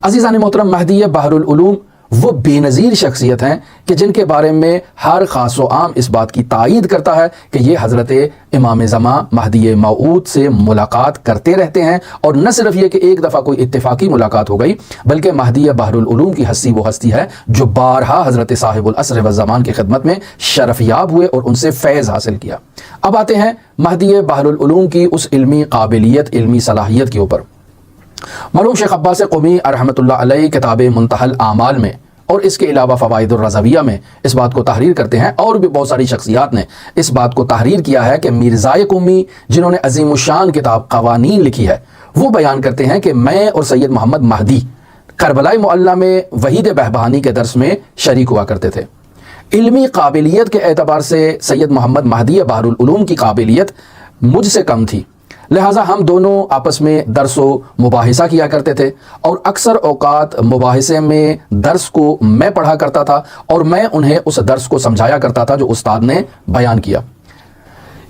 عزیزان محترم، مہدی بحر العلوم وہ بے نظیر شخصیت ہیں کہ جن کے بارے میں ہر خاص و عام اس بات کی تائید کرتا ہے کہ یہ حضرت امام زمان مہدی موعود سے ملاقات کرتے رہتے ہیں، اور نہ صرف یہ کہ ایک دفعہ کوئی اتفاقی ملاقات ہو گئی، بلکہ مہدی بحر العلوم کی ہستی وہ ہستی ہے جو بارہا حضرت صاحب العصر والزمان کی خدمت میں شرف یاب ہوئے اور ان سے فیض حاصل کیا۔ اب آتے ہیں مہدی بحر العلوم کی اس علمی قابلیت، علمی صلاحیت کے اوپر۔ مرحوم شیخ عباس قمی رحمۃ اللہ علیہ کتاب منتہی الاعمال میں اور اس کے علاوہ فوائد الرضویہ میں اس بات کو تحریر کرتے ہیں، اور بھی بہت ساری شخصیات نے اس بات کو تحریر کیا ہے کہ مرزائے قمی جنہوں نے عظیم الشان کتاب قوانین لکھی ہے، وہ بیان کرتے ہیں کہ میں اور سید محمد مہدی کربلائے معلیٰ میں وحید بہبہانی کے درس میں شریک ہوا کرتے تھے۔ علمی قابلیت کے اعتبار سے سید محمد مہدی بحر العلوم کی قابلیت مجھ سے کم تھی، لہٰذا ہم دونوں آپس میں درس و مباحثہ کیا کرتے تھے، اور اکثر اوقات مباحثے میں درس کو میں پڑھا کرتا تھا اور میں انہیں اس درس کو سمجھایا کرتا تھا جو استاد نے بیان کیا۔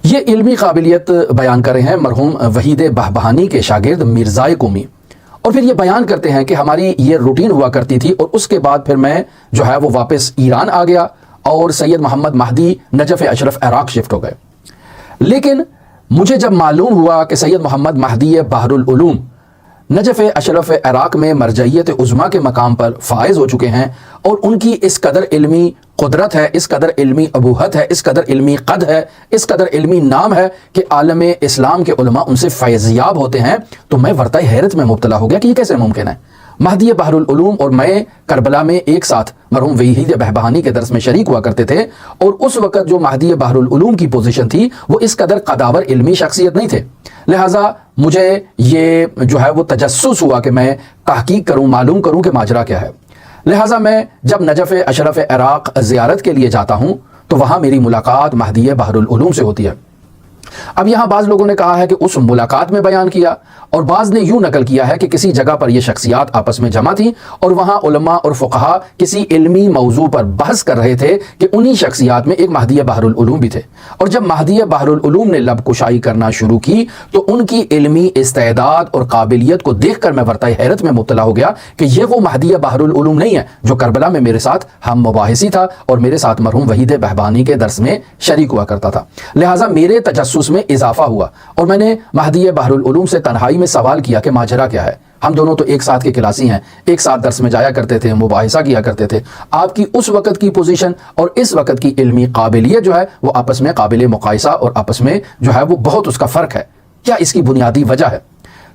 یہ علمی قابلیت بیان کر رہے ہیں مرحوم وحید بہبہانی کے شاگرد مرزائے قمی، اور پھر یہ بیان کرتے ہیں کہ ہماری یہ روٹین ہوا کرتی تھی، اور اس کے بعد پھر میں جو ہے وہ واپس ایران آ گیا اور سید محمد مہدی نجف اشرف عراق شفٹ ہو گئے۔ لیکن مجھے جب معلوم ہوا کہ سید محمد مہدی بحر العلوم نجف اشرف عراق میں مرجعیت عظمیٰ کے مقام پر فائز ہو چکے ہیں، اور ان کی اس قدر علمی قدرت ہے، اس قدر علمی ابوہت ہے، اس قدر علمی قد ہے، اس قدر علمی نام ہے کہ عالم اسلام کے علماء ان سے فیضیاب ہوتے ہیں، تو میں ورطہ حیرت میں مبتلا ہو گیا کہ یہ کیسے ممکن ہے۔ مہدی بحر العلوم اور میں کربلا میں ایک ساتھ مرحوم وحید بہبہانی کے درس میں شریک ہوا کرتے تھے، اور اس وقت جو مہدی بحر العلوم کی پوزیشن تھی وہ اس قدر قداور علمی شخصیت نہیں تھے، لہٰذا مجھے یہ جو ہے وہ تجسس ہوا کہ میں تحقیق کروں، معلوم کروں کہ ماجرا کیا ہے۔ لہٰذا میں جب نجف اشرف عراق زیارت کے لیے جاتا ہوں تو وہاں میری ملاقات مہدی بحر العلوم سے ہوتی ہے۔ اب یہاں بعض لوگوں نے کہا ہے کہ اس ملاقات میں بیان کیا، اور بعض نے یوں نقل کیا ہے کہ کسی جگہ پر یہ شخصیات آپس میں جمع تھیں اور وہاں علماء اور فقہا کسی علمی موضوع پر بحث کر رہے تھے کہ انہی شخصیات میں ایک مہدی بحر العلوم بھی تھے، اور جب مہدی بحر العلوم نے لب کشائی کرنا شروع کی تو ان کی علمی استعداد اور قابلیت کو دیکھ کر میں ورطہ حیرت میں مبتلا ہو گیا کہ یہ وہ مہدی بحر العلوم نہیں ہے جو کربلا میں میرے ساتھ ہم مباحثی تھا اور میرے ساتھ مرحوم وحید بہبہانی کے درس میں شریک ہوا کرتا تھا۔ لہٰذا میرے تجسس میں اضافہ ہوا، اور میں نے مہدی بحر العلوم سے تنہائی میں سوال کیا کہ ماجرا کیا ہے۔ ہم دونوں تو ایک ساتھ کے کلاسی ہیں، ایک ساتھ درس میں جایا کرتے تھے، مباحثہ کیا کرتے تھے، آپ کی اس وقت کی پوزیشن اور اس وقت کی علمی قابلیت جو ہے وہ آپس میں قابل مقایسہ اور آپس میں جو ہے وہ بہت اس کا فرق ہے، کیا اس کی بنیادی وجہ ہے؟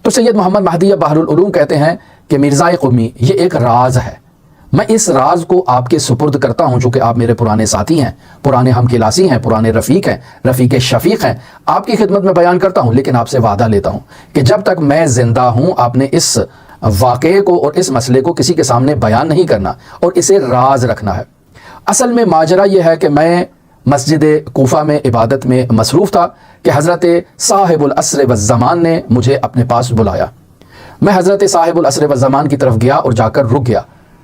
تو سید محمد مہدی بحر العلوم کہتے ہیں کہ مرزائے قمی یہ ایک راز ہے، میں اس راز کو آپ کے سپرد کرتا ہوں، چونکہ آپ میرے پرانے ساتھی ہیں، پرانے ہم کلاسی ہیں، پرانے رفیق ہیں، رفیق شفیق ہیں، آپ کی خدمت میں بیان کرتا ہوں، لیکن آپ سے وعدہ لیتا ہوں کہ جب تک میں زندہ ہوں آپ نے اس واقعے کو اور اس مسئلے کو کسی کے سامنے بیان نہیں کرنا اور اسے راز رکھنا ہے۔ اصل میں ماجرا یہ ہے کہ میں مسجد کوفہ میں عبادت میں مصروف تھا کہ حضرت صاحب العصر والزمان نے مجھے اپنے پاس بلایا۔ میں حضرت صاحب العصر والزمان کی طرف گیا اور جا کر رک گیا۔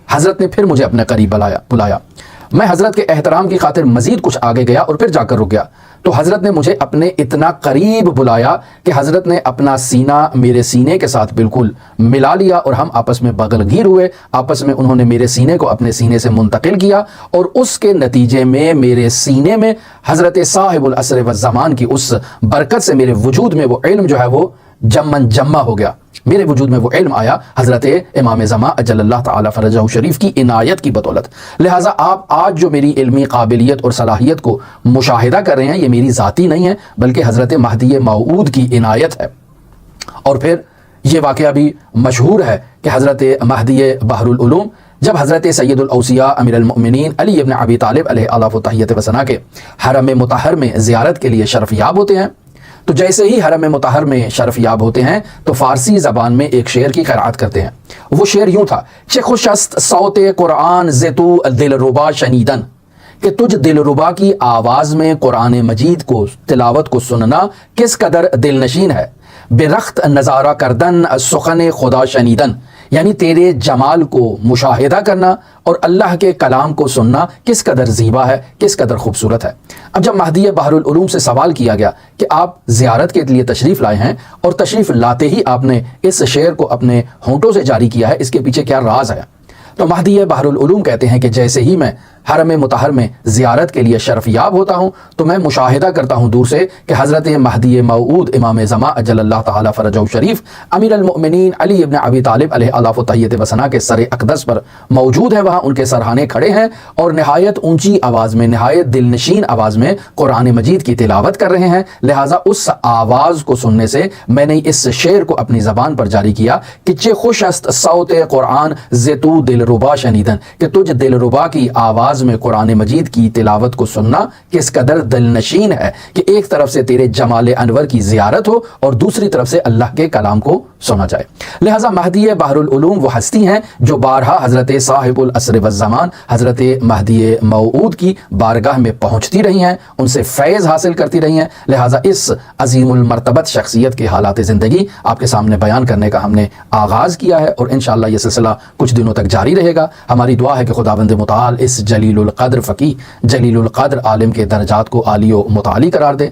حضرت نے پھر مجھے اپنے قریب بلایا۔ میں حضرت کے احترام کی خاطر مزید کچھ آگے گیا اور پھر جا کر رک گیا، تو حضرت نے مجھے اپنے اتنا قریب بلایا کہ حضرت نے اپنا سینہ میرے سینے کے ساتھ بالکل ملا لیا، اور ہم آپس میں بغل گیر ہوئے، آپس میں انہوں نے میرے سینے کو اپنے سینے سے منتقل کیا، اور اس کے نتیجے میں میرے سینے میں حضرت صاحب العصر والزمان کی اس برکت سے میرے وجود میں وہ علم جو ہے وہ جمع ہو گیا، میرے وجود میں وہ علم آیا حضرت امام زمان اجل اللہ تعالی فرجہ شریف کی عنایت کی بدولت۔ لہٰذا آپ آج جو میری علمی قابلیت اور صلاحیت کو مشاہدہ کر رہے ہیں یہ میری ذاتی نہیں ہے، بلکہ حضرت مہدی موعود کی عنایت ہے۔ اور پھر یہ واقعہ بھی مشہور ہے کہ حضرت مہدی بحر العلوم جب حضرت سید الاوصیاء امیر المؤمنین علی ابن ابی طالب علیہ الاف و تحیت و ثنا کے حرم مطہر میں زیارت کے لیے شرف یاب ہوتے ہیں، تو جیسے ہی حرم مطہر میں شرف یاب ہوتے ہیں تو فارسی زبان میں ایک شعر کی قرأت کرتے ہیں۔ وہ شعر یوں تھا: چه خوش است صوت قرآن ز تو دلربا شنیدن، کہ تجھ دلربا کی آواز میں قرآن مجید کو تلاوت کو سننا کس قدر دل نشین ہے، بے رخت نظارہ کردن سخن خدا شنیدن، یعنی تیرے جمال کو مشاہدہ کرنا اور اللہ کے کلام کو سننا کس قدر زیبا ہے، کس قدر خوبصورت ہے۔ اب جب مہدی بحر العلوم سے سوال کیا گیا کہ آپ زیارت کے لیے تشریف لائے ہیں اور تشریف لاتے ہی آپ نے اس شعر کو اپنے ہونٹوں سے جاری کیا ہے، اس کے پیچھے کیا راز ہے؟ تو مہدی بحر العلوم کہتے ہیں کہ جیسے ہی میں حرم مطہر میں زیارت کے لیے شرف یاب ہوتا ہوں تو میں مشاہدہ کرتا ہوں دور سے کہ حضرت مہدی موعود امام زمان اجل اللہ تعالی فرجہ شریف امیر المؤمنین علی ابن ابی طالب علیہ الاف و تحیت و ثنا کے سر اقدس پر موجود ہیں، وہاں ان کے سرہانے کھڑے ہیں اور نہایت اونچی آواز میں، نہایت دل نشین آواز میں قرآن مجید کی تلاوت کر رہے ہیں۔ لہٰذا اس آواز کو سننے سے میں نے اس شعر کو اپنی زبان پر جاری کیا کہ چے خوش است صوت قرآن زتو دل ربا شنیدن، کہ تجھ دل ربا کی آواز میں قرآن مجید کی تلاوت کو سننا کس قدر دل نشین ہے کہ ایک طرف سے تیرے جمال انور کی زیارت ہو اور دوسری طرف سے اللہ کے کلام کو سنا جائے۔ لہٰذا مہدی بحر العلوم وہ ہستی ہیں جو بارہا حضرت صاحب العصر والزمان حضرت مہدی موعود کی بارگاہ میں پہنچتی رہی ہیں، ان سے فیض حاصل کرتی رہی ہیں۔ لہٰذا اس عظیم المرتبت شخصیت کے حالات زندگی آپ کے سامنے بیان کرنے کا ہم نے آغاز کیا ہے اور انشاءاللہ یہ سلسلہ کچھ دنوں تک جاری رہے گا۔ ہماری دعا ہے کہ خداوند متعال اس جلیل القدر فقیہ، جلیل القدر عالم کے درجات کو عالی و متعالی قرار دے۔